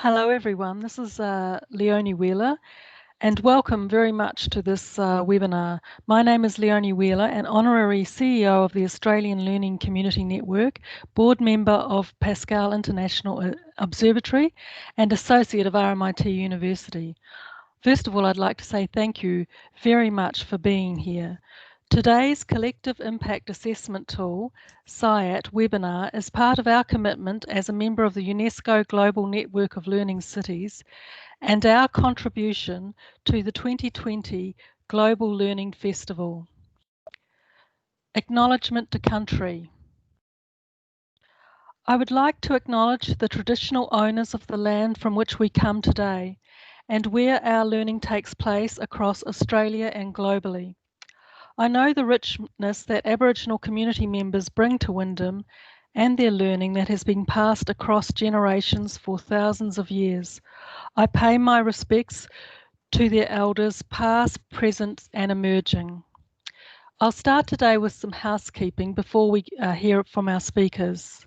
Hello everyone, this is Leonie Wheeler and welcome very much to this webinar. My name is Leonie Wheeler, an Honorary CEO of the Australian Learning Community Network, Board Member of Pascal International Observatory and Associate of RMIT University. First of all, I'd like to say thank you very much for being here. Today's Collective Impact Assessment Tool, CIAT Webinar, is part of our commitment as a member of the UNESCO Global Network of Learning Cities and our contribution to the 2020 Global Learning Festival. Acknowledgement to country. I would like to acknowledge the traditional owners of the land from which we come today and where our learning takes place across Australia and globally. I know the richness that Aboriginal community members bring to Wyndham and their learning that has been passed across generations for thousands of years. I pay my respects to their elders, past, present and emerging. I'll start today with some housekeeping before we hear from our speakers.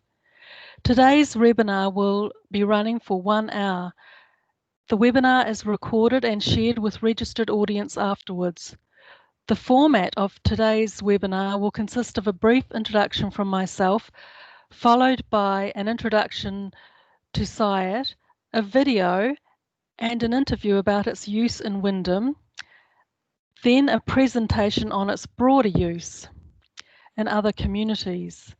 Today's webinar will be running for 1 hour. The webinar is recorded and shared with registered audience afterwards. The format of today's webinar will consist of a brief introduction from myself, followed by an introduction to CIAT, a video and an interview about its use in Wyndham, then a presentation on its broader use in other communities.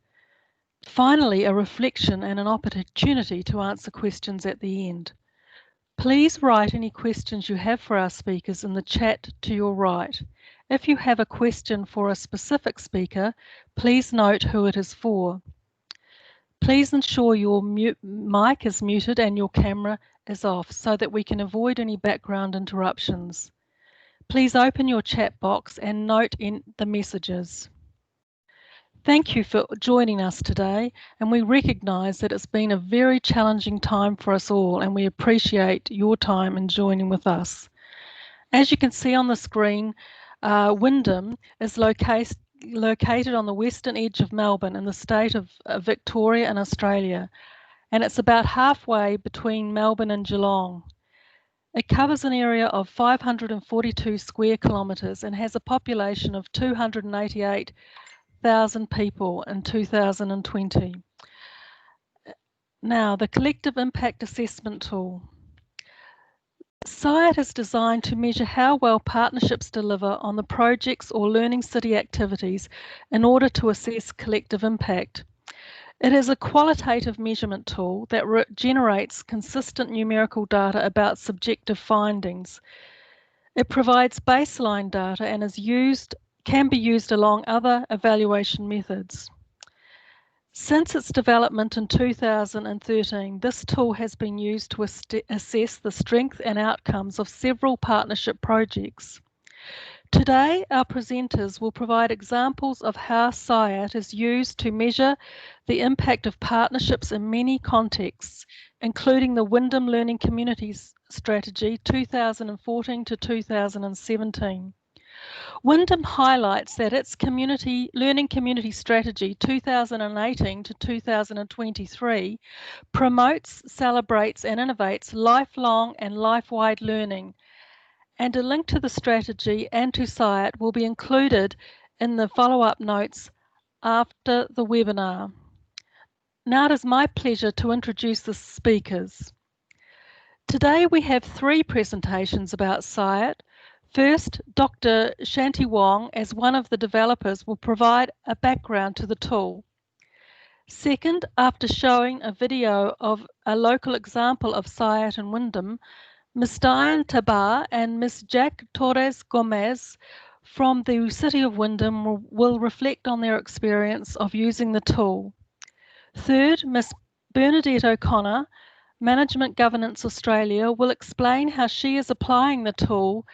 Finally, a reflection and an opportunity to answer questions at the end. Please write any questions you have for our speakers in the chat to your right. If you have a question for a specific speaker, please note who it is for. Please ensure your mic is muted and your camera is off so that we can avoid any background interruptions. Please open your chat box and note in the messages. Thank you for joining us today, and we recognise that it's been a very challenging time for us all, and we appreciate your time in joining with us. As you can see on the screen, Wyndham is located on the western edge of Melbourne in the state of Victoria in Australia, and it's about halfway between Melbourne and Geelong. It covers an area of 542 square kilometres and has a population of 288,000 people in 2020. Now, the Collective Impact Assessment Tool. CIAT is designed to measure how well partnerships deliver on the projects or learning city activities in order to assess collective impact. It is a qualitative measurement tool that generates consistent numerical data about subjective findings. It provides baseline data and can be used along other evaluation methods. Since its development in 2013, this tool has been used to assess the strength and outcomes of several partnership projects. Today, our presenters will provide examples of how CIAT is used to measure the impact of partnerships in many contexts, including the Wyndham Learning Communities Strategy 2014 to 2017. Wyndham highlights that its Learning Community Strategy 2018 to 2023 promotes, celebrates and innovates lifelong and life-wide learning, and a link to the strategy and to CIAT will be included in the follow-up notes after the webinar. Now it is my pleasure to introduce the speakers. Today we have 3 presentations about CIAT. First, Dr. Shanti Wong, as one of the developers, will provide a background to the tool. Second, after showing a video of a local example of CIAT in Wyndham, Ms. Diane Tabar and Ms. Jack Torres Gomez from the City of Wyndham will reflect on their experience of using the tool. Third, Ms. Bernadette O'Connor, Management Governance Australia, will explain how she is applying the tool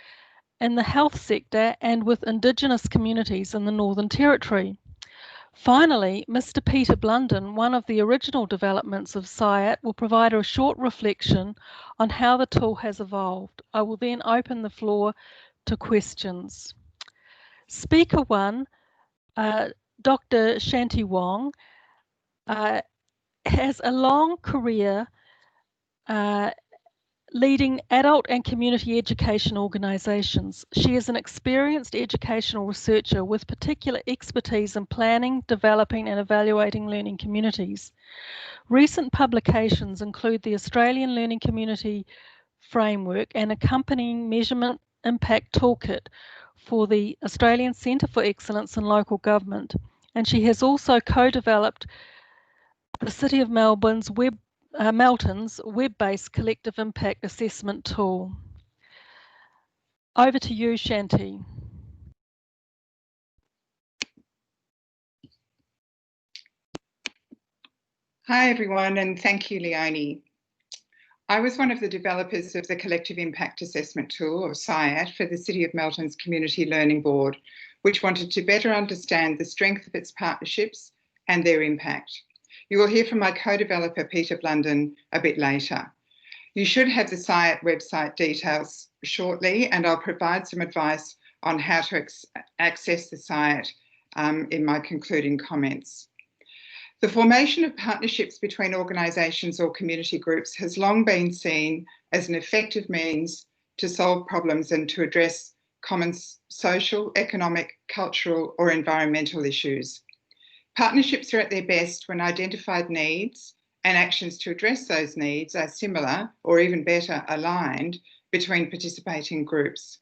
in the health sector and with Indigenous communities in the Northern Territory. Finally, Mr. Peter Blunden, one of the original developments of CIAT, will provide a short reflection on how the tool has evolved. I will then open the floor to questions. Speaker 1, Dr. Shanti Wong, has a long career leading adult and community education organisations. She is an experienced educational researcher with particular expertise in planning, developing and evaluating learning communities. Recent publications include the Australian Learning Community Framework and accompanying measurement impact toolkit for the Australian Centre for Excellence in Local Government, and she has also co-developed the City of Melton's web-based collective impact assessment tool. Over to you, Shanti. Hi everyone, and thank you, Leonie. I was one of the developers of the Collective Impact Assessment Tool, or CIAT, for the City of Melton's Community Learning Board, which wanted to better understand the strength of its partnerships and their impact. You will hear from my co-developer, Peter Blunden, a bit later. You should have the CIAT website details shortly, and I'll provide some advice on how to access the CIAT in my concluding comments. The formation of partnerships between organisations or community groups has long been seen as an effective means to solve problems and to address common social, economic, cultural or environmental issues. Partnerships are at their best when identified needs and actions to address those needs are similar or even better aligned between participating groups.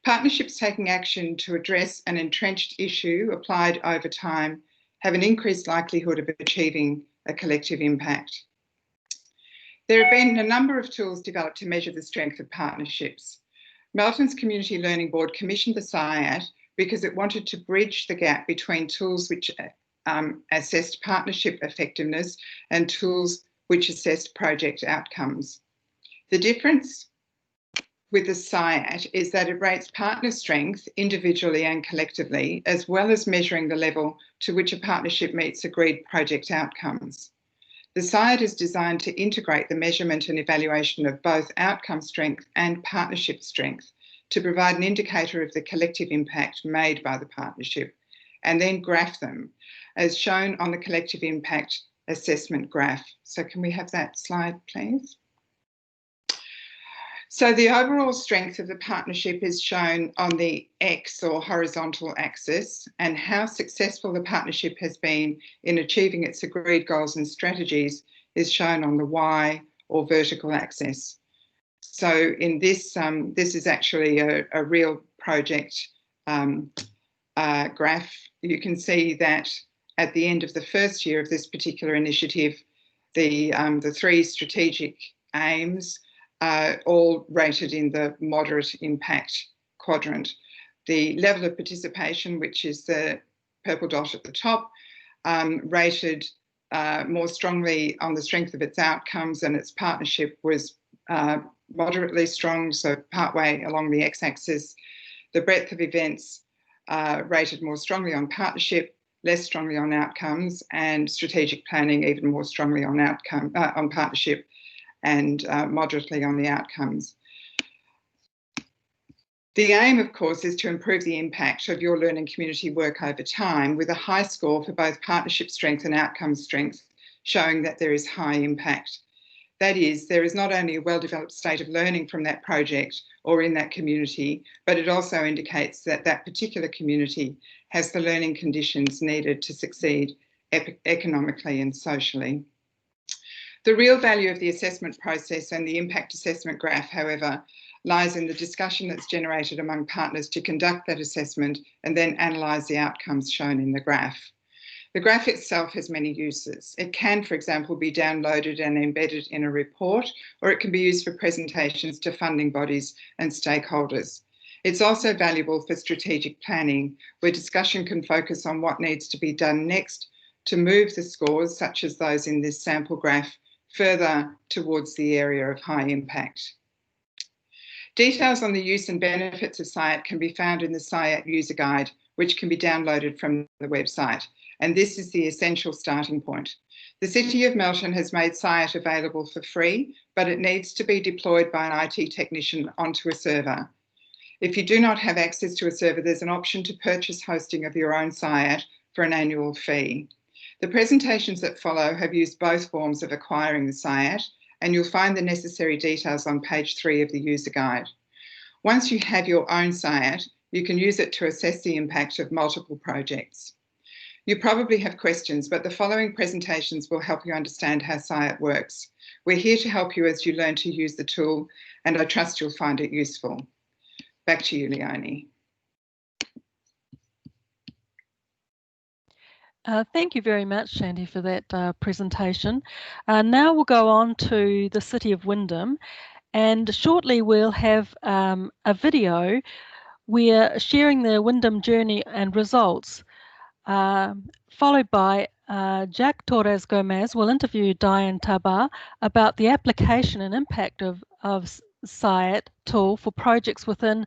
Partnerships taking action to address an entrenched issue applied over time have an increased likelihood of achieving a collective impact. There have been a number of tools developed to measure the strength of partnerships. Melton's Community Learning Board commissioned the CIAT because it wanted to bridge the gap between tools which assessed partnership effectiveness and tools which assessed project outcomes. The difference with the CIAT is that it rates partner strength individually and collectively, as well as measuring the level to which a partnership meets agreed project outcomes. The CIAT is designed to integrate the measurement and evaluation of both outcome strength and partnership strength to provide an indicator of the collective impact made by the partnership, and then graph them, as shown on the collective impact assessment graph. So can we have that slide, please? So the overall strength of the partnership is shown on the X or horizontal axis, and how successful the partnership has been in achieving its agreed goals and strategies is shown on the Y or vertical axis. So in this, this is actually a real project graph. You can see that at the end of the first year of this particular initiative, the three strategic aims all rated in the moderate impact quadrant. The level of participation, which is the purple dot at the top, rated more strongly on the strength of its outcomes, and its partnership was moderately strong, so partway along the x-axis. The breadth of events rated more strongly on partnership, less strongly on outcomes, and strategic planning even more strongly on partnership, and moderately on the outcomes. The aim, of course, is to improve the impact of your learning community work over time, with a high score for both partnership strength and outcome strength, showing that there is high impact. That is, there is not only a well-developed state of learning from that project or in that community, but it also indicates that that particular community has the learning conditions needed to succeed economically and socially. The real value of the assessment process and the impact assessment graph, however, lies in the discussion that's generated among partners to conduct that assessment and then analyse the outcomes shown in the graph. The graph itself has many uses. It can, for example, be downloaded and embedded in a report, or it can be used for presentations to funding bodies and stakeholders. It's also valuable for strategic planning, where discussion can focus on what needs to be done next to move the scores, such as those in this sample graph, further towards the area of high impact. Details on the use and benefits of CIAT can be found in the CIAT user guide, which can be downloaded from the website. And this is the essential starting point. The City of Melton has made CIAT available for free, but it needs to be deployed by an IT technician onto a server. If you do not have access to a server, there's an option to purchase hosting of your own CIAT for an annual fee. The presentations that follow have used both forms of acquiring the CIAT, and you'll find the necessary details on page 3 of the user guide. Once you have your own CIAT, you can use it to assess the impact of multiple projects. You probably have questions, but the following presentations will help you understand how CIAT works. We're here to help you as you learn to use the tool, and I trust you'll find it useful. Back to you, Leonie. Thank you very much, Shanti, for that presentation. Now we'll go on to the City of Wyndham, and shortly we'll have a video. We're sharing the Wyndham journey and results, followed by Jack Torres Gomez will interview Diane Tabar about the application and impact of CIAT tool for projects within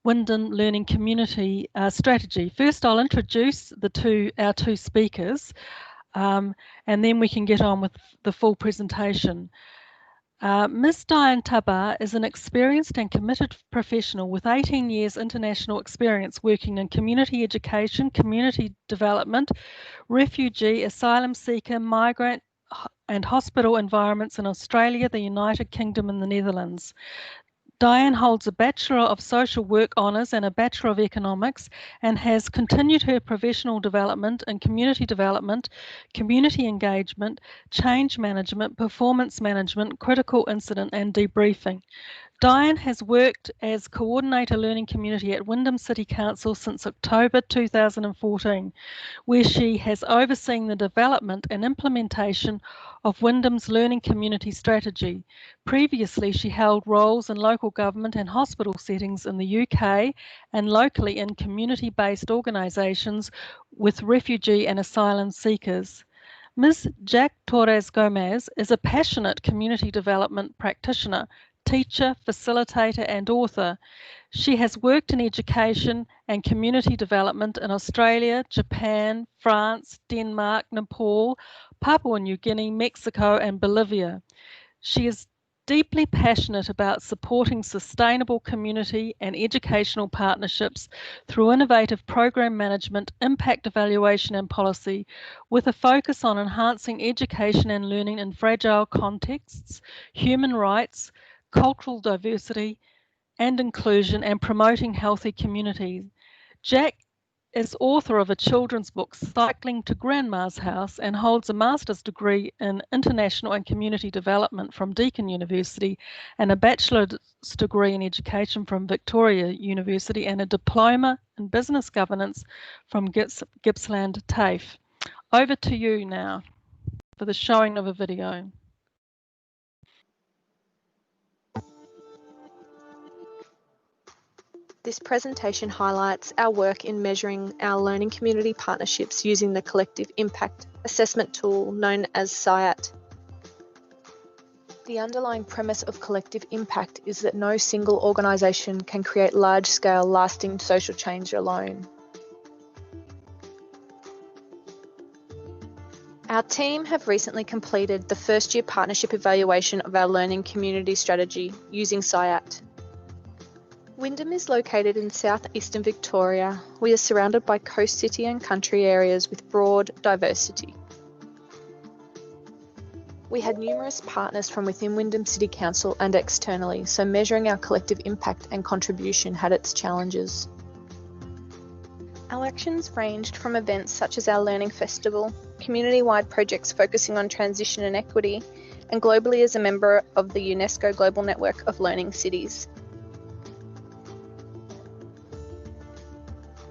Wyndham Learning Community Strategy. First, I'll introduce our two speakers, and then we can get on with the full presentation. Ms. Diane Tabar is an experienced and committed professional with 18 years international experience working in community education, community development, refugee, asylum seeker, migrant and hospital environments in Australia, the United Kingdom and the Netherlands. Diane holds a Bachelor of Social Work Honours and a Bachelor of Economics, and has continued her professional development in community development, community engagement, change management, performance management, critical incident and debriefing. Diane has worked as Coordinator Learning Community at Wyndham City Council since October 2014, where she has overseen the development and implementation of Wyndham's Learning Community Strategy. Previously, she held roles in local government and hospital settings in the UK and locally in community-based organisations with refugee and asylum seekers. Ms. Jack Torres Gomez is a passionate community development practitioner, teacher, facilitator and author. She has worked in education and community development in Australia, Japan, France, Denmark, Nepal, Papua New Guinea, Mexico and Bolivia. She is deeply passionate about supporting sustainable community and educational partnerships through innovative program management, impact evaluation and policy, with a focus on enhancing education and learning in fragile contexts, human rights, cultural diversity and inclusion, and promoting healthy communities. Jack is author of a children's book, Cycling to Grandma's House, and holds a master's degree in international and community development from Deakin University, and a bachelor's degree in education from Victoria University, and a diploma in business governance from Gippsland TAFE. Over to you now for the showing of a video. This presentation highlights our work in measuring our learning community partnerships using the collective impact assessment tool known as CIAT. The underlying premise of collective impact is that no single organisation can create large-scale, lasting social change alone. Our team have recently completed the first-year partnership evaluation of our learning community strategy using CIAT. Wyndham is located in southeastern Victoria. We are surrounded by coast city and country areas with broad diversity. We had numerous partners from within Wyndham City Council and externally, so measuring our collective impact and contribution had its challenges. Our actions ranged from events such as our Learning Festival, community-wide projects focusing on transition and equity, and globally as a member of the UNESCO Global Network of Learning Cities.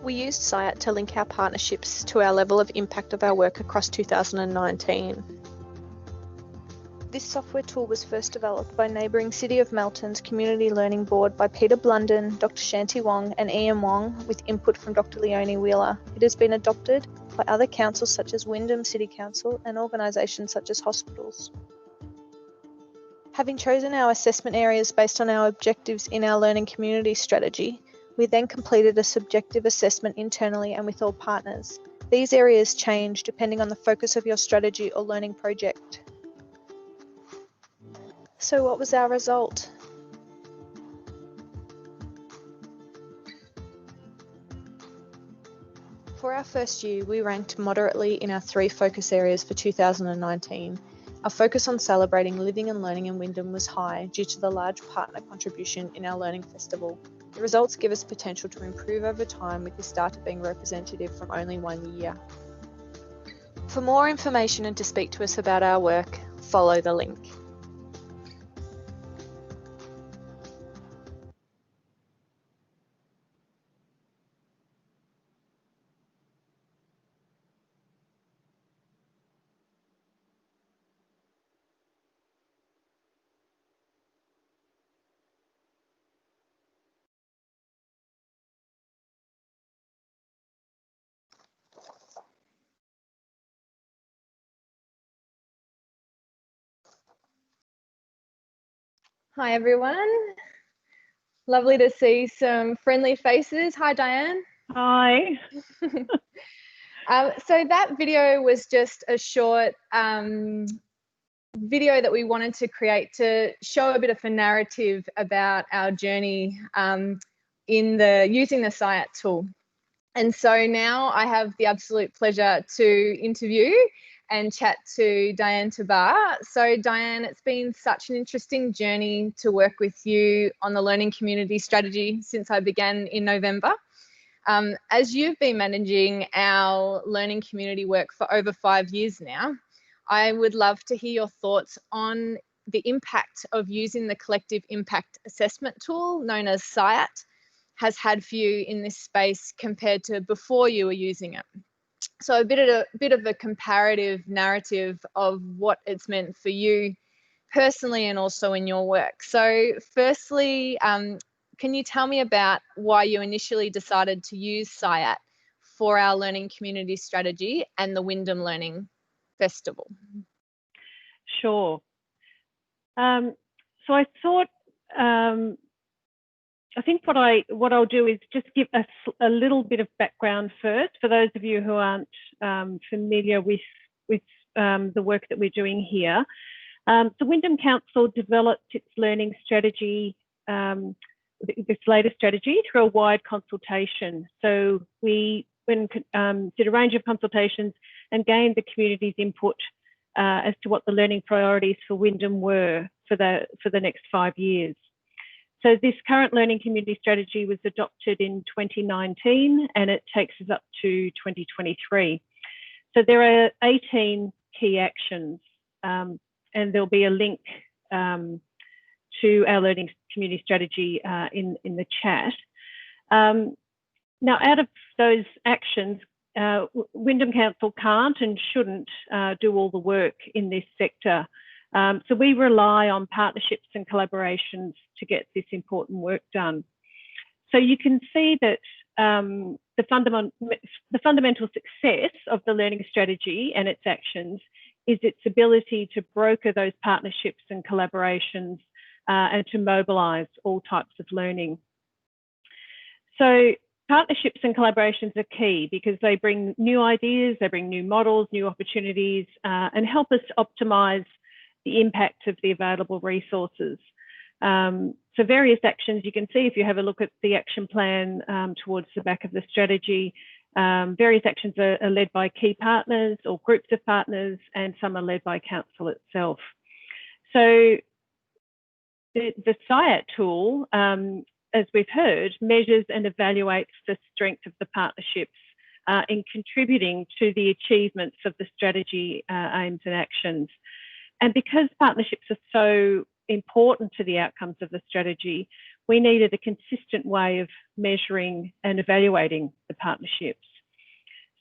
We used CIAT to link our partnerships to our level of impact of our work across 2019. This software tool was first developed by neighbouring City of Melton's Community Learning Board by Peter Blunden, Dr. Shanti Wong and Ian Wong, with input from Dr. Leonie Wheeler. It has been adopted by other councils such as Wyndham City Council and organisations such as hospitals. Having chosen our assessment areas based on our objectives in our learning community strategy, we then completed a subjective assessment internally and with all partners. These areas change depending on the focus of your strategy or learning project. So what was our result? For our first year, we ranked moderately in our 3 focus areas for 2019. Our focus on celebrating living and learning in Wyndham was high due to the large partner contribution in our Learning Festival. The results give us potential to improve over time, with this data being representative from only 1 year. For more information and to speak to us about our work, follow the link. Hi everyone, lovely to see some friendly faces. Hi Diane. Hi. So that video was just a short video that we wanted to create to show a bit of a narrative about our journey in using the CIAT tool. And so now I have the absolute pleasure to interview and chat to Diane Tabar. So Diane, it's been such an interesting journey to work with you on the learning community strategy since I began in November. As you've been managing our learning community work for over 5 years now, I would love to hear your thoughts on the impact of using the collective impact assessment tool known as CIAT has had for you in this space compared to before you were using it. So a bit of a comparative narrative of what it's meant for you personally and also in your work. So firstly, can you tell me about why you initially decided to use CIAT for our learning community strategy and the Wyndham Learning Festival? Sure. So I thought, I think what I'll do is just give us a little bit of background first for those of you who aren't familiar with the work that we're doing here. The Wyndham Council developed its learning strategy, this latest strategy, through a wide consultation. So we did a range of consultations and gained the community's input as to what the learning priorities for Wyndham were for the next 5 years. So this current learning community strategy was adopted in 2019 and it takes us up to 2023. So there are 18 key actions and there'll be a link to our learning community strategy in the chat. Now, out of those actions, Wyndham Council can't and shouldn't do all the work in this sector. So we rely on partnerships and collaborations to get this important work done. So you can see that the fundamental success of the learning strategy and its actions is its ability to broker those partnerships and collaborations and to mobilise all types of learning. So partnerships and collaborations are key because they bring new ideas, they bring new models, new opportunities, and help us optimise the impact of the available resources. So various actions you can see if you have a look at the action plan towards the back of the strategy. Various actions are led by key partners or groups of partners, and some are led by council itself. So the CIAT tool, as we've heard, measures and evaluates the strength of the partnerships in contributing to the achievements of the strategy aims and actions. And because partnerships are so important to the outcomes of the strategy, we needed a consistent way of measuring and evaluating the partnerships.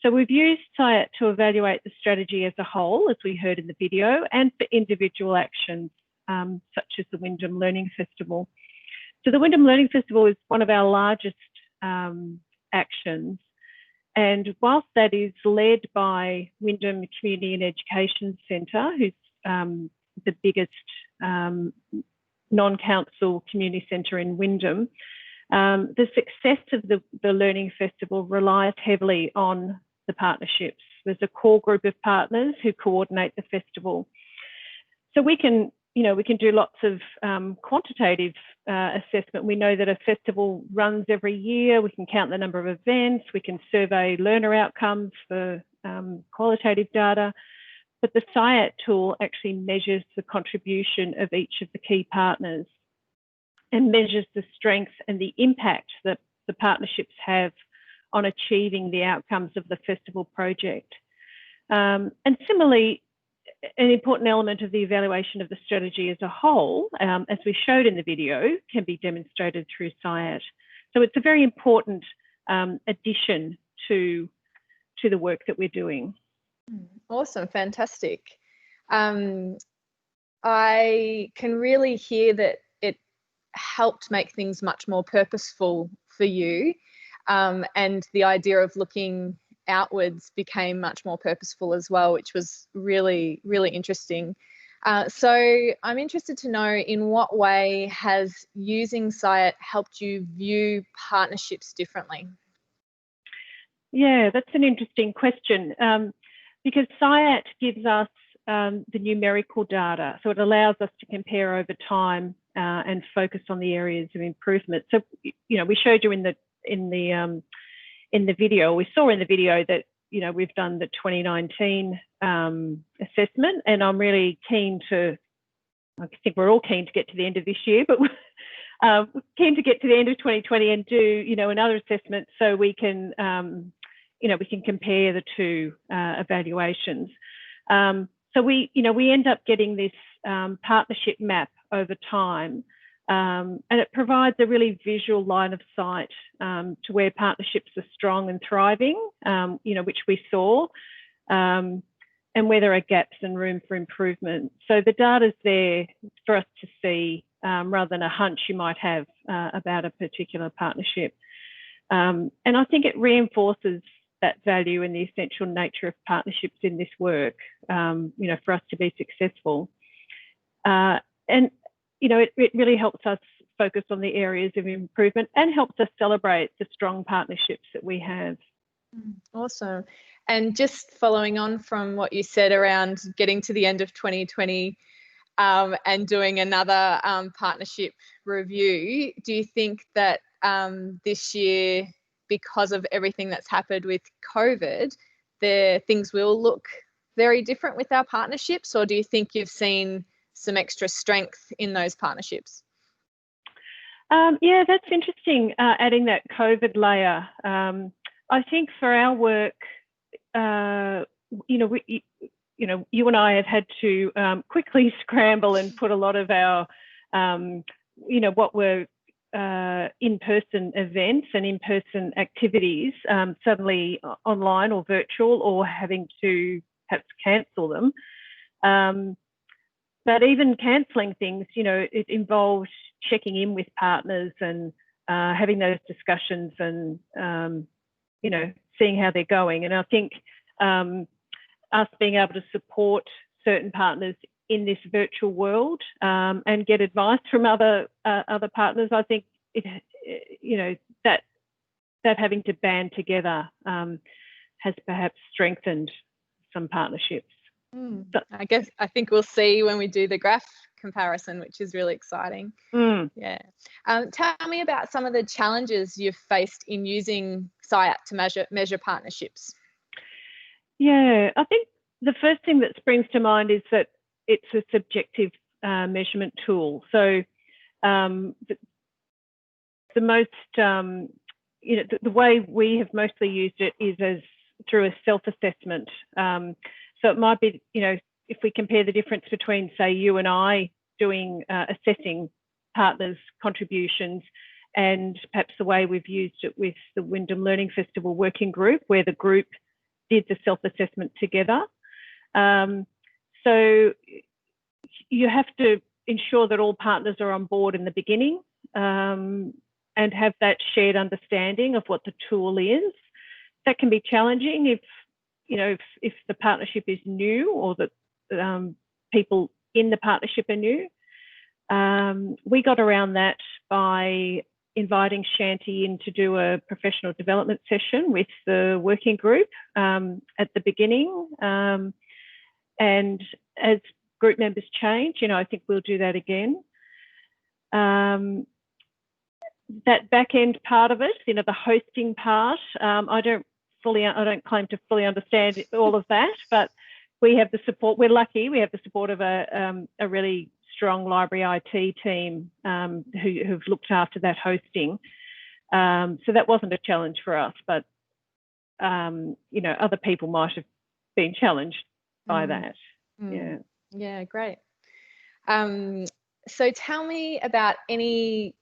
So we've used CIAT to evaluate the strategy as a whole, as we heard in the video, and for individual actions, such as the Wyndham Learning Festival. So the Wyndham Learning Festival is one of our largest actions. And whilst that is led by Wyndham Community and Education Centre, who's the biggest non-council community centre in Wyndham, the success of the Learning Festival relies heavily on the partnerships. There's a core group of partners who coordinate the festival. So we can do lots of quantitative assessment. We know that a festival runs every year. We can count the number of events. We can survey learner outcomes for qualitative data. But the CIAT tool actually measures the contribution of each of the key partners and measures the strength and the impact that the partnerships have on achieving the outcomes of the festival project. And similarly, an important element of the evaluation of the strategy as a whole, as we showed in the video, can be demonstrated through CIAT. So it's a very important addition to the work that we're doing. Awesome, fantastic. I can really hear that it helped make things much more purposeful for you, and the idea of looking outwards became much more purposeful as well, which was really, really interesting. So I'm interested to know, in what way has using CIAT helped you view partnerships differently? Yeah, that's an interesting question, because CIAT gives us the numerical data, so it allows us to compare over time and focus on the areas of improvement. So, you know, we showed you in the video, we saw in the video that, you know, we've done the 2019 assessment, and I'm really keen to, I think we're all keen to get to the end of this year, but keen to get to the end of 2020 and do, you know, another assessment so we can, you know, we can compare the two evaluations. So we, you know, we end up getting this partnership map over time, and it provides a really visual line of sight to where partnerships are strong and thriving, you know, which we saw, and where there are gaps and room for improvement. So the data's there for us to see, rather than a hunch you might have about a particular partnership. And I think it reinforces that value and the essential nature of partnerships in this work, you know, for us to be successful. And, you know, it really helps us focus on the areas of improvement and helps us celebrate the strong partnerships that we have. Awesome. And just following on from what you said around getting to the end of 2020 and doing another partnership review, do you think that this year, because of everything that's happened with COVID, things will look very different with our partnerships, or do you think you've seen some extra strength in those partnerships? Yeah, that's interesting, adding that COVID layer. I think for our work, you know, you and I have had to quickly scramble and put a lot of our, you know, what were in-person events and in-person activities suddenly online or virtual, or having to perhaps cancel them. But even cancelling things, you know, it involves checking in with partners and having those discussions and, you know, seeing how they're going. And I think us being able to support certain partners in this virtual world and get advice from other partners, I think you know, that having to band together has perhaps strengthened some partnerships. I think we'll see when we do the graph comparison, which is really exciting. Yeah. Tell me about some of the challenges you've faced in using CIAT to measure partnerships. Yeah, I think the first thing that springs to mind is that it's a subjective measurement tool. So the most, you know, the way we have mostly used it is through a self-assessment. So it might be, you know, if we compare the difference between, say, you and I doing assessing partners' contributions, and perhaps the way we've used it with the Wyndham Learning Festival working group, where the group did the self-assessment together. So you have to ensure that all partners are on board in the beginning and have that shared understanding of what the tool is. That can be challenging if, you know, if the partnership is new, or that people in the partnership are new. We got around that by inviting Shanti in to do a professional development session with the working group at the beginning. And as group members change, you know, I think we'll do that again. That back end part of it, you know, the hosting part, I don't claim to fully understand all of that, but we have the support. We're lucky. We have the support of a really strong library IT team who've looked after that hosting. So that wasn't a challenge for us, but you know, other people might have been challenged by that. Yeah, great. So tell me about any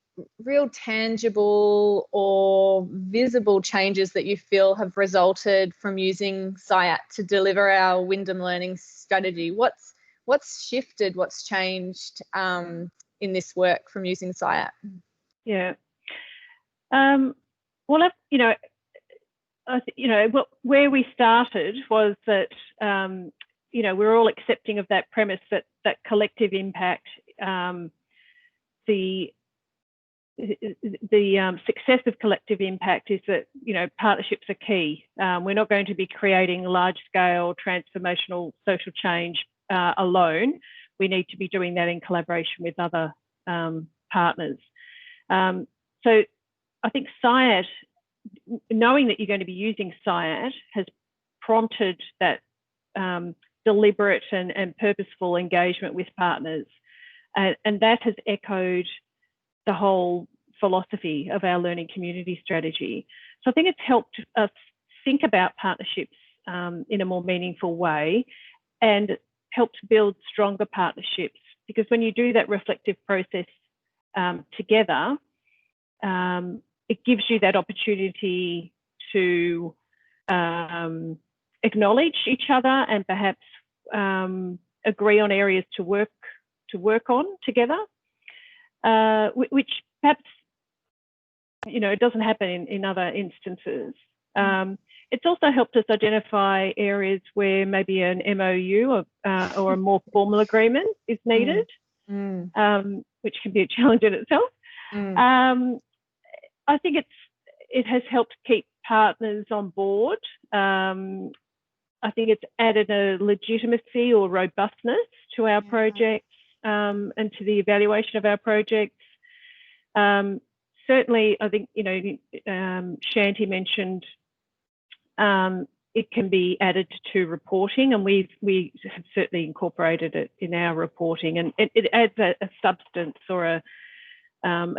real tangible or visible changes that you feel have resulted from using CIAT to deliver our Wyndham learning strategy. What's shifted, what's changed in this work from using CIAT? Yeah. Well, you know, where we started was that, you know, we're all accepting of that premise that collective impact, the success of collective impact is that, you know, partnerships are key. We're not going to be creating large-scale transformational social change alone. We need to be doing that in collaboration with other partners. So I think CIAT, knowing that you're going to be using CIAT, has prompted that deliberate and purposeful engagement with partners. And that has echoed the whole philosophy of our learning community strategy. So I think it's helped us think about partnerships in a more meaningful way and helped build stronger partnerships, because when you do that reflective process together, it gives you that opportunity to acknowledge each other and perhaps agree on areas to work on together, which perhaps, you know, it doesn't happen in other instances. It's also helped us identify areas where maybe an MOU or a more formal agreement is needed, which can be a challenge in itself. I think it has helped keep partners on board. I think it's added a legitimacy or robustness to our projects and to the evaluation of our projects. Certainly, I think, you know, Shanti mentioned it can be added to reporting, and we have certainly incorporated it in our reporting, and it adds a substance or a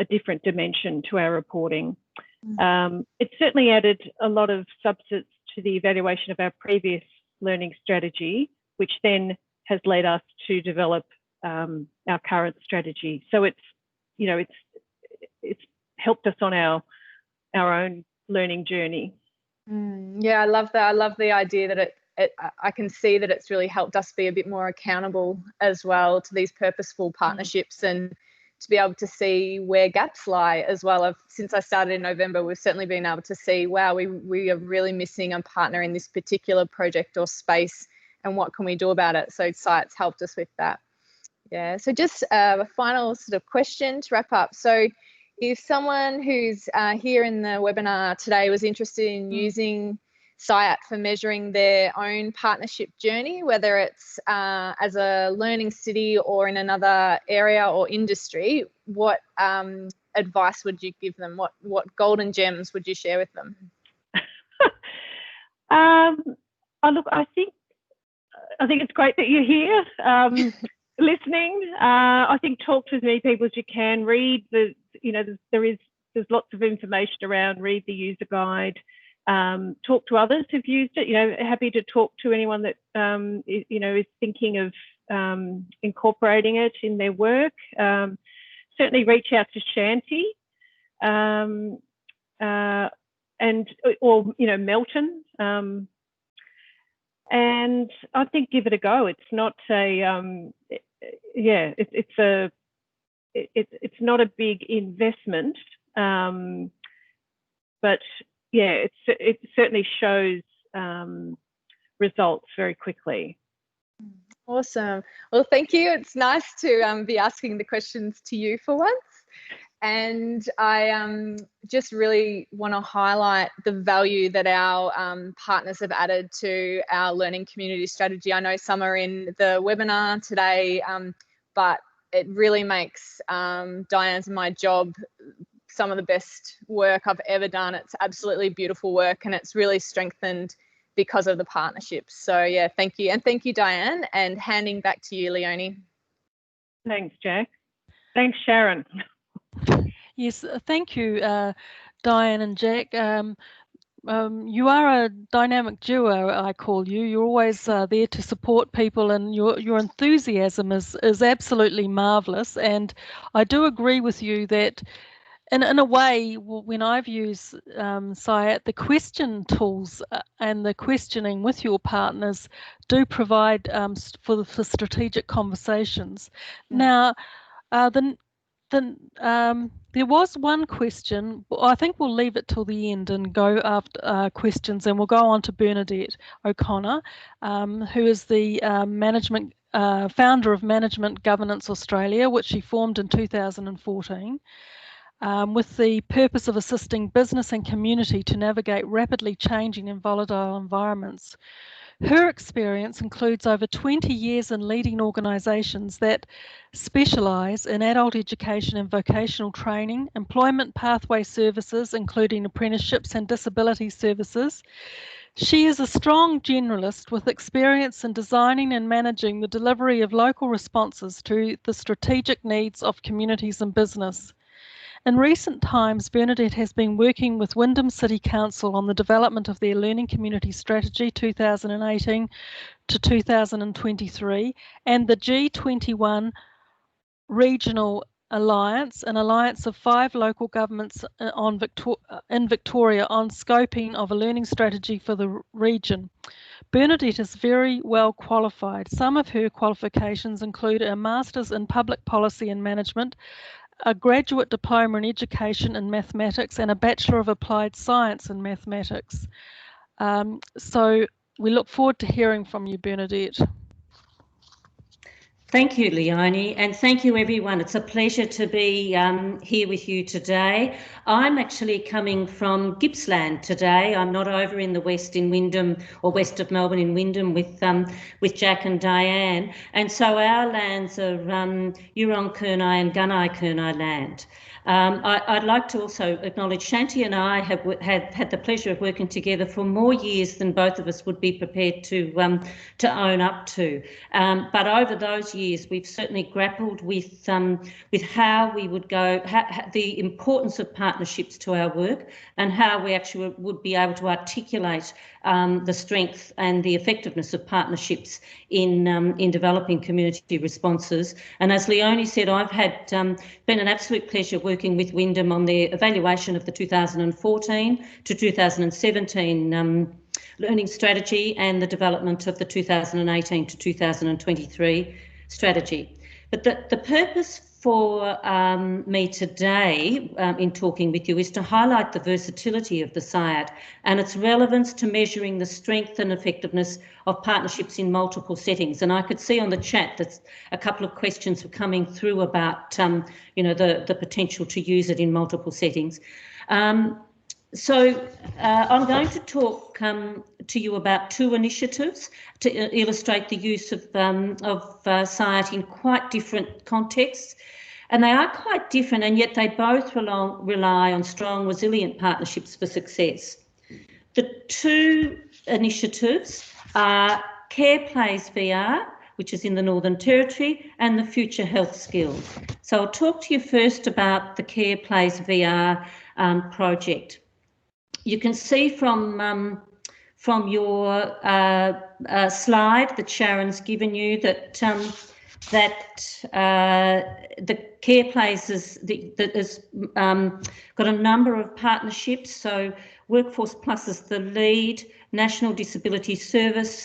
different dimension to our reporting. It certainly added a lot of substance to the evaluation of our previous learning strategy, which then has led us to develop our current strategy. So it's, you know, it's helped us on our own learning journey. Yeah, I love that. I love the idea that I can see that it's really helped us be a bit more accountable as well to these purposeful partnerships, and to be able to see where gaps lie as well. Since I started in November, we've certainly been able to see, wow, we are really missing a partner in this particular project or space, and what can we do about it? So CIAT's helped us with that. Yeah, so just a final sort of question to wrap up. So if someone who's here in the webinar today was interested in using CIAT for measuring their own partnership journey, whether it's as a learning city or in another area or industry, what advice would you give them? What golden gems would you share with them? Look, I think it's great that you're here listening. I think talk to as many people as you can. Read there's lots of information around. Read the user guide. Talk to others who've used it. You know, happy to talk to anyone that is thinking of incorporating it in their work. Certainly reach out to Shanti or Melton, and I think give it a go. It's not it's not a big investment, but yeah, it certainly shows results very quickly. Awesome. Well, thank you. It's nice to be asking the questions to you for once. And I just really want to highlight the value that our partners have added to our learning community strategy. I know some are in the webinar today, but it really makes Diane's and my job some of the best work I've ever done. It's absolutely beautiful work, and it's really strengthened because of the partnerships. So yeah, thank you. And thank you, Diane, and handing back to you, Leonie. Thanks, Jack. Thanks, Sharon. Yes, thank you, Diane and Jack. You are a dynamic duo, I call you. You're always there to support people, and your enthusiasm is absolutely marvellous. And I do agree with you that in a way, when I've used CIAT, the question tools and the questioning with your partners do provide for strategic conversations. Now, there was one question. I think we'll leave it till the end and go after questions, and we'll go on to Bernadette O'Connor, who is the founder of Management Governance Australia, which she formed in 2014. With the purpose of assisting business and community to navigate rapidly changing and volatile environments. Her experience includes over 20 years in leading organisations that specialise in adult education and vocational training, employment pathway services, including apprenticeships and disability services. She is a strong generalist with experience in designing and managing the delivery of local responses to the strategic needs of communities and business. In recent times, Bernadette has been working with Wyndham City Council on the development of their Learning Community Strategy 2018 to 2023 and the G21 Regional Alliance, an alliance of 5 local governments in Victoria on scoping of a learning strategy for the region. Bernadette is very well qualified. Some of her qualifications include a Master's in Public Policy and Management, a graduate diploma in education and mathematics, and a Bachelor of Applied Science in mathematics. So we look forward to hearing from you, Bernadette. Thank you, Leonie, and thank you, everyone. It's a pleasure to be here with you today. I'm actually coming from Gippsland today. I'm not over in the west in Wyndham, or west of Melbourne in Wyndham with Jack and Diane. And so our lands are Yurong-Kurnai and Gunai-Kurnai land. I'd like to also acknowledge Shanti and I have had the pleasure of working together for more years than both of us would be prepared to own up to. But over those years, we've certainly grappled with how we would go, the importance of partnerships to our work, and how we actually would be able to articulate the strength and the effectiveness of partnerships in developing community responses. And as Leonie said, I've had been an absolute pleasure working with Wyndham on their evaluation of the 2014 to 2017 learning strategy and the development of the 2018 to 2023 strategy. But the purpose for me today in talking with you is to highlight the versatility of the CIAT and its relevance to measuring the strength and effectiveness of partnerships in multiple settings. And I could see on the chat that a couple of questions were coming through about the potential to use it in multiple settings. So I'm going to talk to you about 2 initiatives to illustrate the use of CIAT in quite different contexts. And they are quite different, and yet they both rely on strong, resilient partnerships for success. The 2 initiatives are Care Plays VR, which is in the Northern Territory, and the Future Health Skills. So I'll talk to you first about the Care Plays VR project. You can see from your slide that Sharon's given you that the Care Places that has got a number of partnerships. So Workforce Plus is the lead, National Disability Service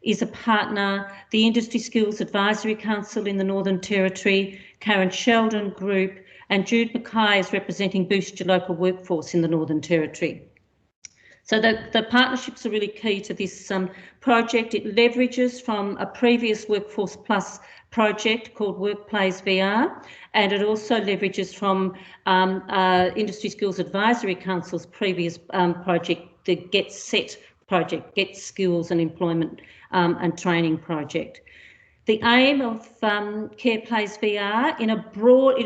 is a partner, the Industry Skills Advisory Council in the Northern Territory, Karen Sheldon Group, and Jude Mackay is representing Boost Your Local Workforce in the Northern Territory. So the partnerships are really key to this project. It leverages from a previous Workforce Plus project called Workplace VR, and it also leverages from Industry Skills Advisory Council's previous project, the Get Set project, Get Skills and Employment and Training project. The aim of Care Plays VR in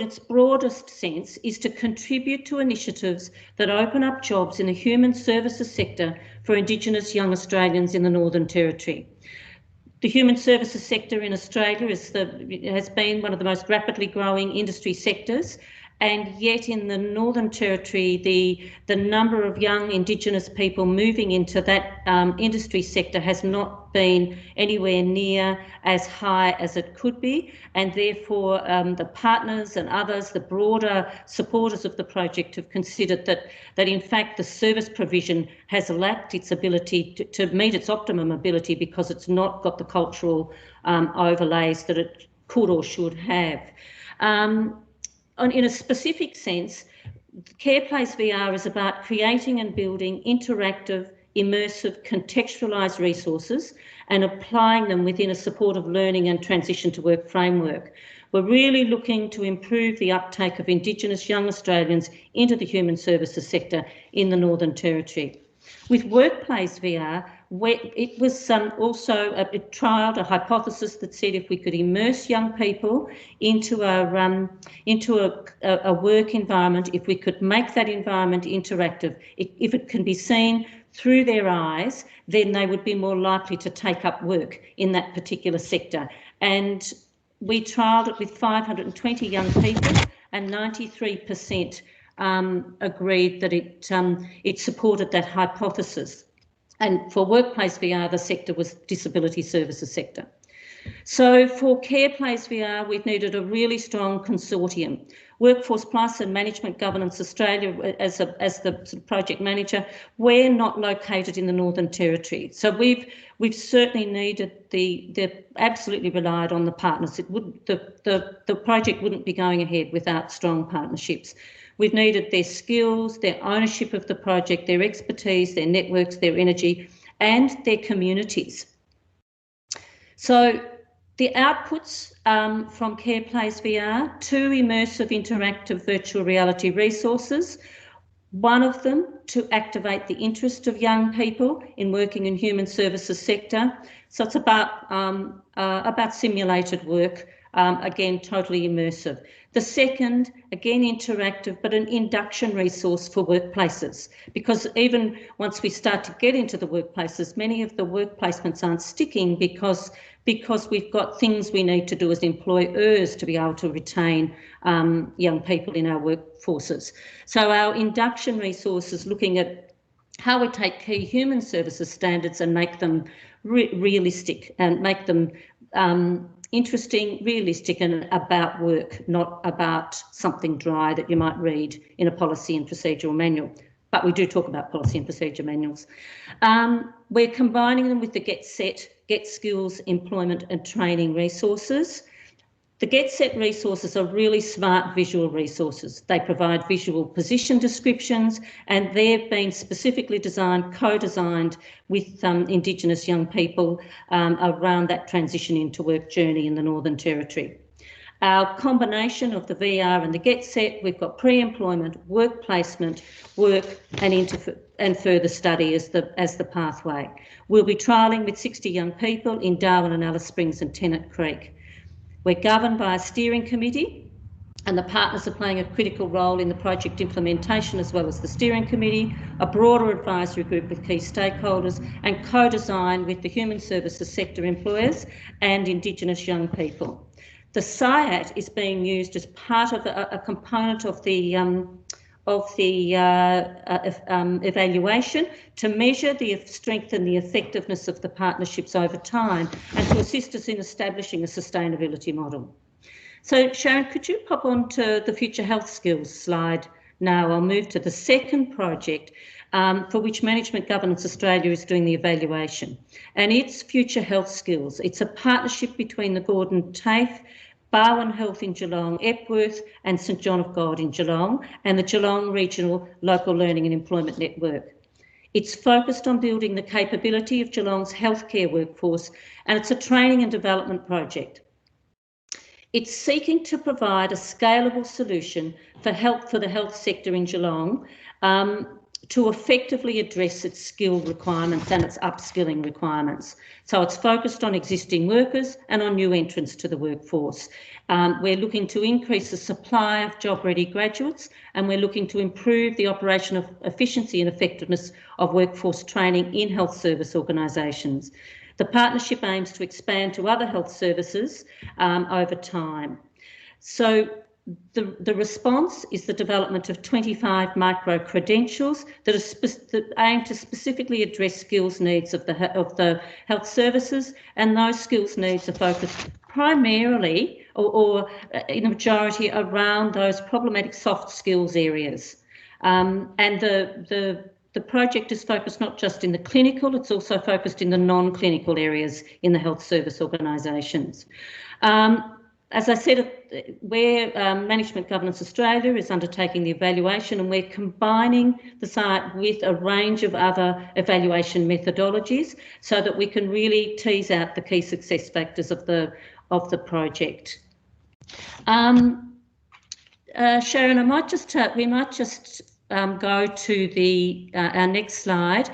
its broadest sense is to contribute to initiatives that open up jobs in the human services sector for Indigenous young Australians in the Northern Territory. The human services sector in Australia has been one of the most rapidly growing industry sectors, and yet in the Northern Territory, the number of young Indigenous people moving into that industry sector has not been anywhere near as high as it could be, and therefore the partners and others, the broader supporters of the project, have considered that in fact the service provision has lacked its ability to meet its optimum ability because it's not got the cultural overlays that it could or should have. In a specific sense, CarePlace VR is about creating and building interactive, immersive, contextualised resources and applying them within a supportive learning and transition to work framework. We're really looking to improve the uptake of Indigenous young Australians into the human services sector in the Northern Territory. With Workplace VR, it was also it trialled a hypothesis that said if we could immerse young people into a work environment, if we could make that environment interactive, if it can be seen through their eyes, then they would be more likely to take up work in that particular sector. And we trialled it with 520 young people, and 93% agreed that it supported that hypothesis. And for Workplace VR, the sector was disability services sector. So for CarePlace VR, we've needed a really strong consortium. Workforce Plus and Management Governance Australia, as the project manager, we're not located in the Northern Territory. So we've certainly needed absolutely relied on the partners. The project wouldn't be going ahead without strong partnerships. We've needed their skills, their ownership of the project, their expertise, their networks, their energy, and their communities. So the outputs from CarePlace VR: 2 immersive interactive virtual reality resources, one of them to activate the interest of young people in working in human services sector. So it's about simulated work, again, totally immersive. The second, again, interactive, but an induction resource for workplaces, because even once we start to get into the workplaces, many of the work placements aren't sticking because we've got things we need to do as employers to be able to retain young people in our workforces. So our induction resources, looking at how we take key human services standards and make them realistic and make them interesting, realistic, and about work, not about something dry that you might read in a policy and procedural manual. But we do talk about policy and procedure manuals. We're combining them with the Get Set, Get Skills, Employment and Training resources. The Get Set resources are really smart visual resources. They provide visual position descriptions, and they've been specifically designed, co-designed with Indigenous young people around that transition into work journey in the Northern Territory. Our combination of the VR and the Get Set, we've got pre-employment, work placement, work and further study as the pathway. We'll be trialling with 60 young people in Darwin and Alice Springs and Tennant Creek. We're governed by a steering committee, and the partners are playing a critical role in the project implementation as well as the steering committee, a broader advisory group with key stakeholders, and co-design with the human services sector employers and Indigenous young people. The CIAT is being used as part of a component of the evaluation to measure the strength and the effectiveness of the partnerships over time and to assist us in establishing a sustainability model. So Sharon, could you pop on to the future health skills slide now? I'll move to the second project for which Management Governance Australia is doing the evaluation, and it's future health skills. It's a partnership between the Gordon TAFE, Barwon Health in Geelong, Epworth and St John of God in Geelong, and the Geelong Regional Local Learning and Employment Network. It's focused on building the capability of Geelong's healthcare workforce, and it's a training and development project. It's seeking to provide a scalable solution for the health sector in Geelong to effectively address its skill requirements and its upskilling requirements. So it's focused on existing workers and on new entrants to the workforce. We're looking to increase the supply of job-ready graduates, and we're looking to improve the operational efficiency and effectiveness of workforce training in health service organisations. The partnership aims to expand to other health services over time. So the response is the development of 25 micro-credentials that aim to specifically address skills needs of the health services, and those skills needs are focused primarily or in a majority around those problematic soft skills areas. And the project is focused not just in the clinical, it's also focused in the non-clinical areas in the health service organisations. As I said, where Management Governance Australia is undertaking the evaluation, and we're combining the site with a range of other evaluation methodologies so that we can really tease out the key success factors of the project. Sharon, we might just go to our next slide.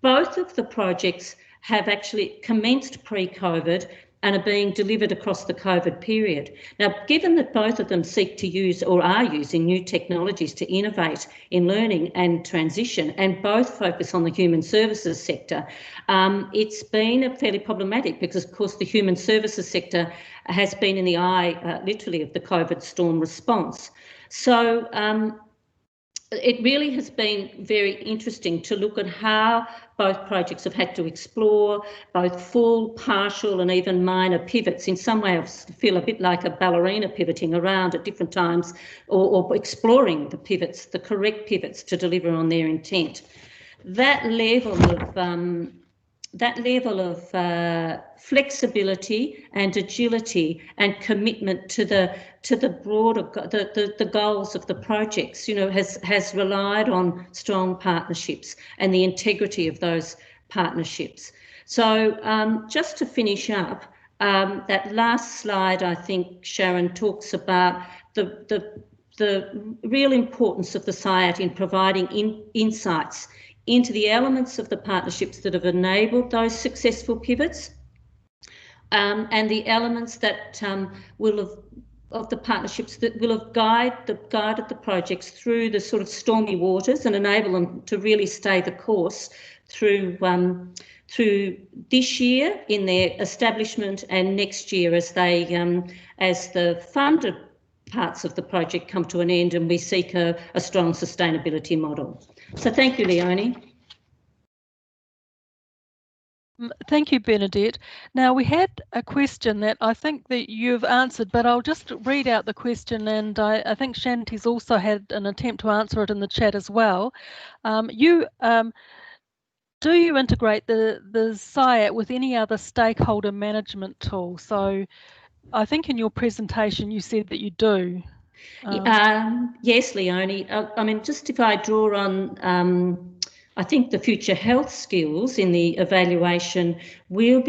Both of the projects have actually commenced pre-COVID and are being delivered across the COVID period. Now, given that both of them seek to use or are using new technologies to innovate in learning and transition, and both focus on the human services sector, it's been fairly problematic because, of course, the human services sector has been in the eye, literally, of the COVID storm response. So it really has been very interesting to look at how both projects have had to explore both full, partial and even minor pivots. In some way I feel a bit like a ballerina pivoting around at different times or exploring the pivots, the correct pivots to deliver on their intent. That level of flexibility and agility and commitment to the broader the goals of the projects, you know, has relied on strong partnerships and the integrity of those partnerships. So just to finish up, that last slide, I think Sharon talks about the real importance of the CIAT in providing insights into the elements of the partnerships that have enabled those successful pivots, and the elements that of the partnerships that will have guided the projects through the sort of stormy waters and enable them to really stay the course through this year in their establishment and next year as they as the funded parts of the project come to an end and we seek a strong sustainability model. So thank you, Leonie. Thank you, Bernadette. Now, we had a question that I think that you've answered, but I'll just read out the question, and I think Shanti's also had an attempt to answer it in the chat as well. Do you integrate the CIAT with any other stakeholder management tool? So I think in your presentation you said that you do. Yes, Leonie. I mean, just if I draw on I think the future health skills in the evaluation we'll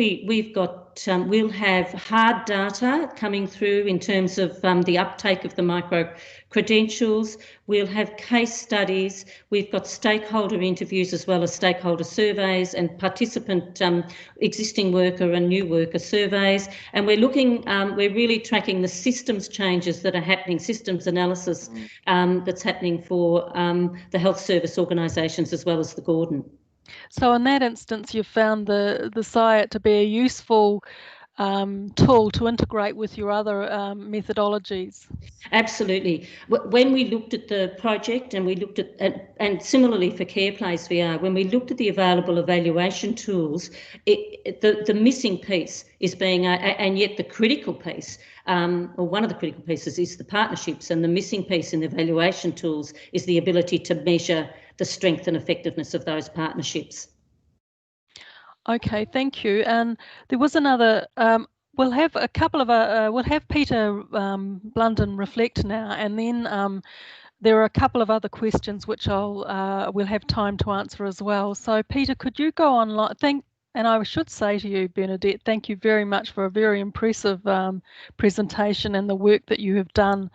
have hard data coming through in terms of the uptake of the micro credentials. We'll have case studies. We've got stakeholder interviews as well as stakeholder surveys and participant existing worker and new worker surveys. And we're looking, we're really tracking the systems changes that are happening, systems analysis that's happening for the health service organisations as well as the Gordon. So in that instance, you've found the CIAT to be a useful tool to integrate with your other methodologies. Absolutely. When we looked at the project and we looked at, and similarly for CarePlace VR, when we looked at the available evaluation tools, the missing piece is being, and yet the critical piece, or one of the critical pieces is the partnerships, and the missing piece in the evaluation tools is the ability to measure the strength and effectiveness of those partnerships. Okay, thank you. And there was another, we'll have a couple of, we'll have Peter Blunden reflect now, and then there are a couple of other questions which we'll have time to answer as well. So Peter, could you go online? And I should say to you, Bernadette, thank you very much for a very impressive presentation and the work that you have done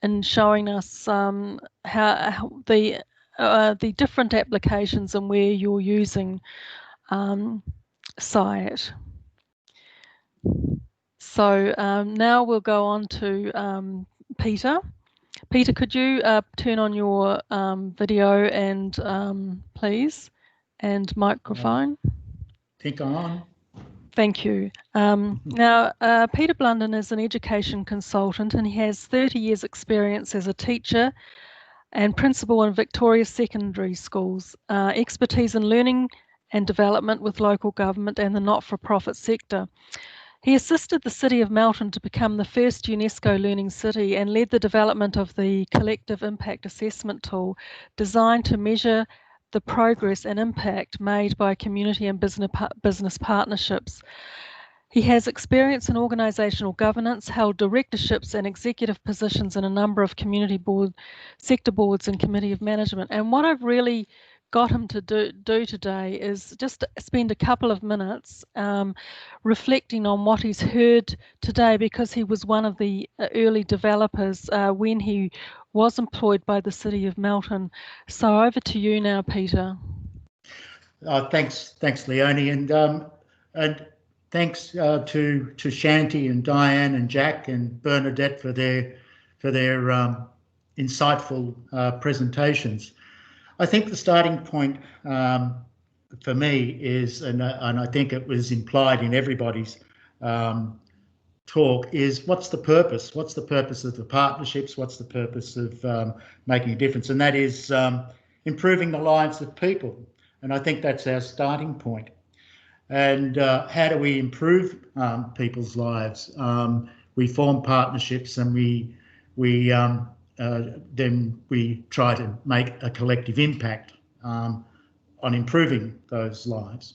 in showing us how the the different applications and where you're using CIAT. So now we'll go on to Peter. Peter, could you turn on your video and please, and microphone? Think on. Thank you. Now, Peter Blunden is an education consultant and he has 30 years experience as a teacher and principal in Victoria secondary schools, expertise in learning and development with local government and the not-for-profit sector. He assisted the City of Melton to become the first UNESCO Learning City and led the development of the Collective Impact Assessment tool designed to measure the progress and impact made by community and business partnerships. He has experience in organisational governance, held directorships and executive positions in a number of community board, sector boards and committee of management. And what I've really got him to do today is just spend a couple of minutes reflecting on what he's heard today, because he was one of the early developers when he was employed by the City of Melton. So over to you now, Peter. Thanks, Leonie, and thanks to Shanti and Diane and Jack and Bernadette for their insightful presentations. I think the starting point for me is, and I think it was implied in everybody's talk, is what's the purpose? What's the purpose of the partnerships? What's the purpose of making a difference? And that is improving the lives of people. And I think that's our starting point. And how do we improve people's lives? We form partnerships and then we try to make a collective impact on improving those lives.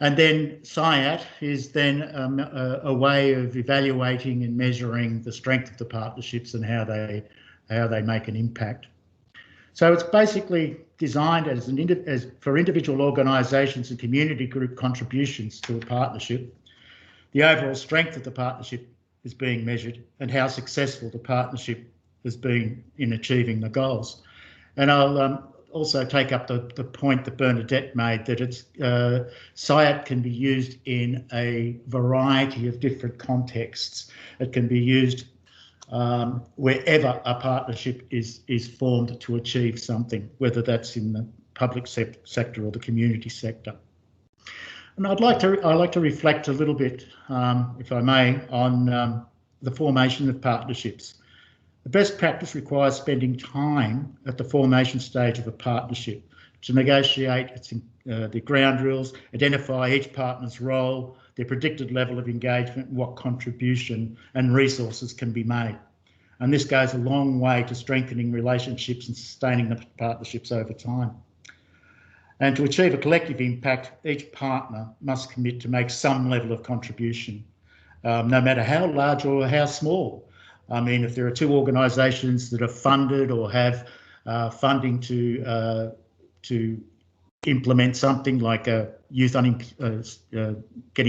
And then CIAT is then a way of evaluating and measuring the strength of the partnerships and how they make an impact. So it's basically designed as for individual organisations and community group contributions to a partnership. The overall strength of the partnership is being measured and how successful the partnership has been in achieving the goals. And I'll also take up the point that Bernadette made, that it's CIAT can be used in a variety of different contexts. It can be used wherever a partnership is formed to achieve something, whether that's in the public sector or the community sector. And I'd like to reflect a little bit, if I may, on the formation of partnerships. The best practice requires spending time at the formation stage of a partnership to negotiate the ground rules, identify each partner's role, their predicted level of engagement, and what contribution and resources can be made. And this goes a long way to strengthening relationships and sustaining the partnerships over time. And to achieve a collective impact, each partner must commit to make some level of contribution, no matter how large or how small. I mean, if there are two organisations that are funded or have funding to implement something like getting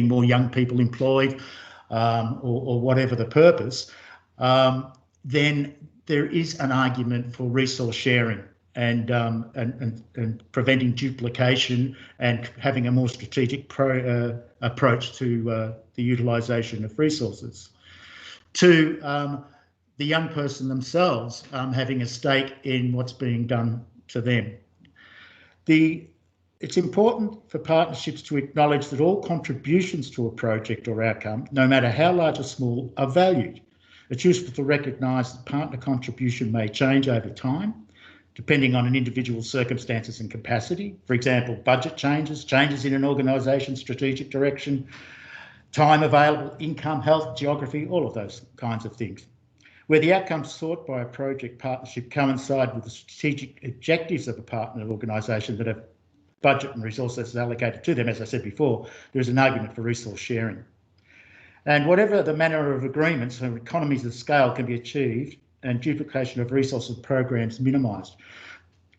more young people employed, or whatever the purpose, then there is an argument for resource sharing and preventing duplication and having a more strategic approach to the utilisation of resources. To the young person themselves having a stake in what's being done to them. It's important for partnerships to acknowledge that all contributions to a project or outcome, no matter how large or small, are valued. It's useful to recognise that partner contribution may change over time, depending on an individual's circumstances and capacity. For example, budget changes in an organisation's strategic direction, time available, income, health, geography, all of those kinds of things. Where the outcomes sought by a project partnership coincide with the strategic objectives of a partner organisation that have budget and resources allocated to them, as I said before, there is an argument for resource sharing. And whatever the manner of agreements, economies of scale can be achieved and duplication of resources programs minimised.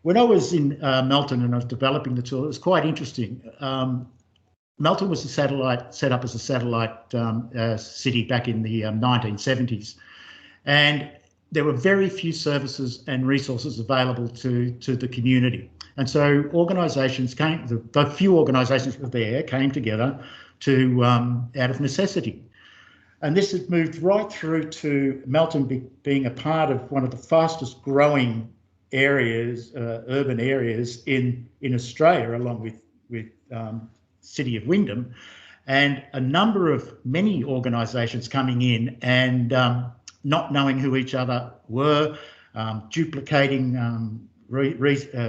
When I was in Melton and I was developing the tool, it was quite interesting. Melton was set up as a satellite city back in the 1970s. And there were very few services and resources available to the community. And so organisations the few organisations that were there came together to, out of necessity. And this has moved right through to Melton being a part of one of the fastest growing areas, urban areas in Australia, along with City of Wyndham, and many organisations coming in and not knowing who each other were, duplicating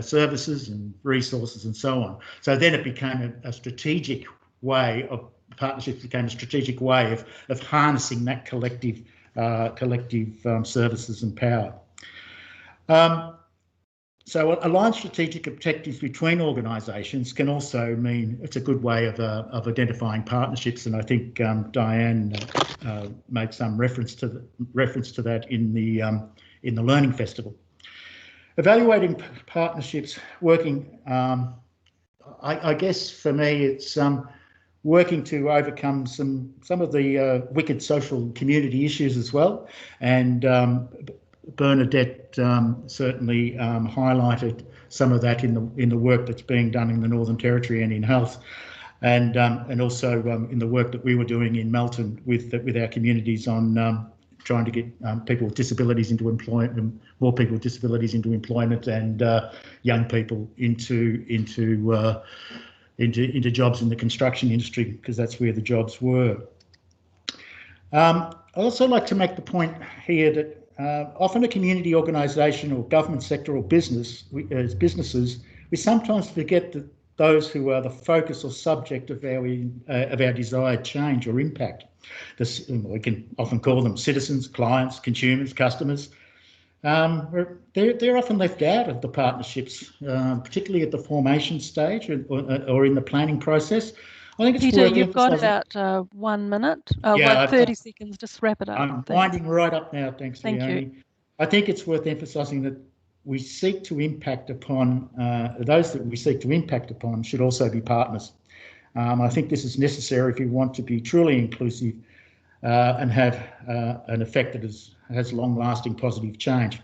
services and resources and so on. So then it became a strategic way of partnerships became a strategic way of harnessing that collective services and power. So aligned strategic objectives between organisations can also mean it's a good way of identifying partnerships, and I think Diane made some reference to that in the Learning Festival. Evaluating partnerships, working. I guess for me it's working to overcome some of the wicked social community issues as well, and Bernadette certainly highlighted some of that in the work that's being done in the Northern Territory and in health, and also in the work that we were doing in Melton with our communities on trying to get people with disabilities into employment, more people with disabilities into employment, and young people into jobs in the construction industry, because that's where the jobs were. I'd also like to make the point here that often a community organisation or government sector or as businesses, we sometimes forget that those who are the focus or subject of our desired change or impact. We can often call them citizens, clients, consumers, customers. They're often left out of the partnerships, particularly at the formation stage or in the planning process. I think it's Peter, worth you've got emphasising. about 1 minute, Yeah, 30 seconds. Just wrap it up. I'm winding right up now, thanks, Thank Leonie. you. I think it's worth emphasising that we seek to impact upon, those that we seek to impact upon should also be partners. I think this is necessary if you want to be truly inclusive and have an effect that has long-lasting positive change.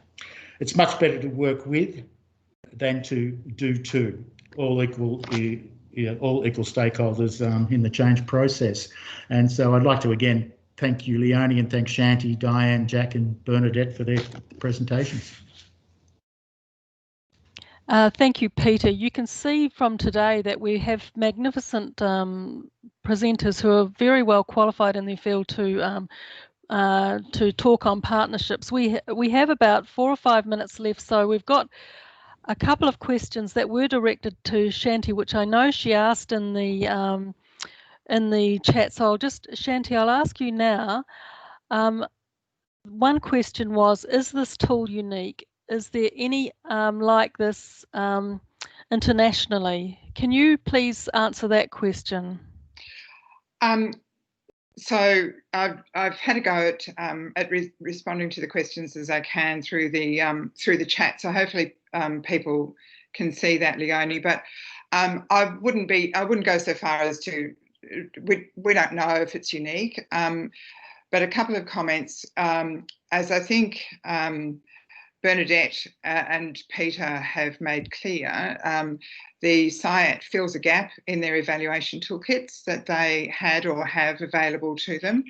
It's much better to work with than to do to, all equal stakeholders in the change process. And so I'd like to again thank you, Leonie, and thank Shanti, Diane, Jack and Bernadette for their presentations. Thank you, Peter. You can see from today that we have magnificent presenters who are very well qualified in their field to talk on partnerships. We have about 4 or 5 minutes left, so we've got a couple of questions that were directed to Shanti, which I know she asked in the chat. So Shanti, I'll ask you now. One question was, is this tool unique? Is there any like this internationally? Can you please answer that question? So I've had a go at responding to the questions as I can through the chat. So hopefully people can see that, Leonie. But I wouldn't go so far as to we don't know if it's unique. But a couple of comments, as I think Bernadette and Peter have made clear, the CIAT fills a gap in their evaluation toolkits that they had or have available to them.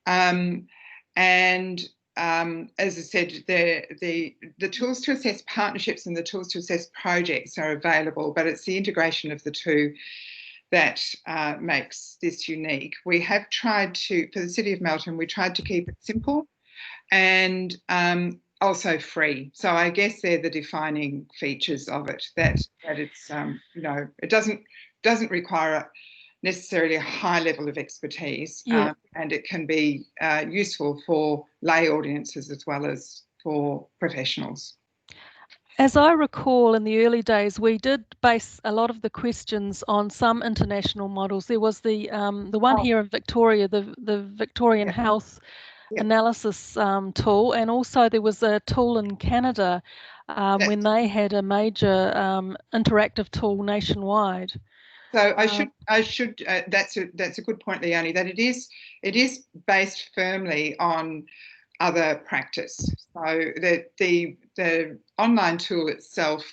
As I said, the tools to assess partnerships and the tools to assess projects are available, but it's the integration of the two that makes this unique. We have tried to, for the City of Melton, we tried to keep it simple and also free. So I guess they're the defining features of it, that it's, it doesn't require necessarily a high level of expertise, yeah. And it can be useful for lay audiences as well as for professionals. As I recall, in the early days, we did base a lot of the questions on some international models. There was the one here in Victoria, the Victorian Health Analysis tool, and also there was a tool in Canada when they had a major interactive tool nationwide. So I should. That's a good point, Leonie. That it is based firmly on other practice. So the online tool itself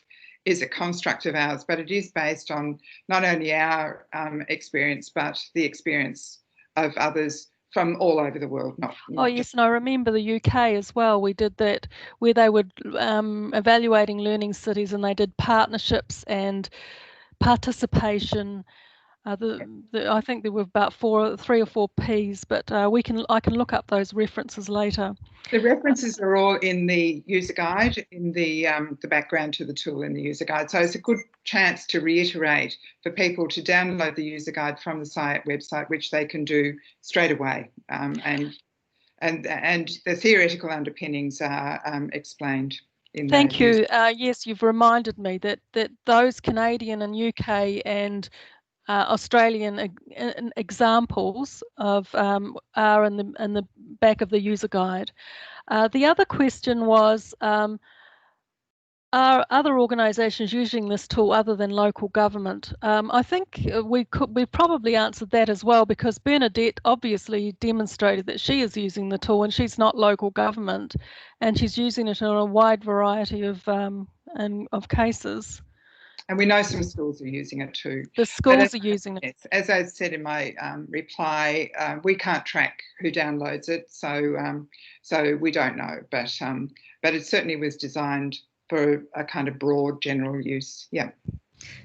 is a construct of ours, but it is based on not only our experience, but the experience of others from all over the world. Oh yes, and I remember the UK as well. We did that where they were evaluating learning cities, and they did partnerships and participation. I think there were about 3 or 4 Ps, but I can look up those references later. The references are all in the user guide, in the background to the tool in the user guide. So it's a good chance to reiterate for people to download the user guide from the CIAT website, which they can do straight away. And the theoretical underpinnings are explained. Thank you. Yes, you've reminded me that those Canadian and UK and Australian examples of are in the back of the user guide. The other question was, are other organisations using this tool other than local government? I think we probably answered that as well, because Bernadette obviously demonstrated that she is using the tool and she's not local government, and she's using it in a wide variety of cases. And we know some schools are using it too. The schools are using it. As I said in my reply, we can't track who downloads it, so we don't know. But it certainly was designed for a kind of broad general use. Yeah.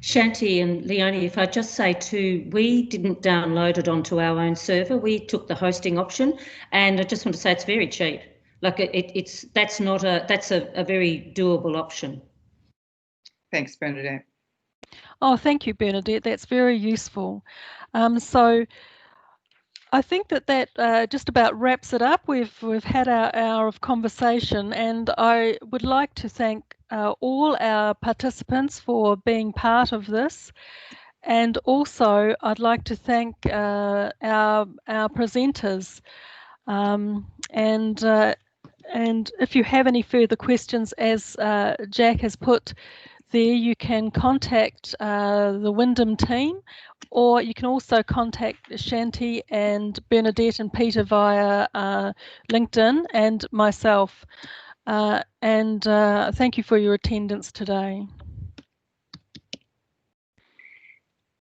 Shanti and Leonie, if I just say too, we didn't download it onto our own server. We took the hosting option, and I just want to say it's very cheap. Like that's a very doable option. Thanks, Bernadette. Oh, thank you, Bernadette. That's very useful. So I think that just about wraps it up. We've had our hour of conversation, and I would like to thank all our participants for being part of this, and also I'd like to thank our presenters. And if you have any further questions, as Jack has put there, you can contact the Wyndham team, or you can also contact Shanti and Bernadette and Peter via LinkedIn and myself. And thank you for your attendance today.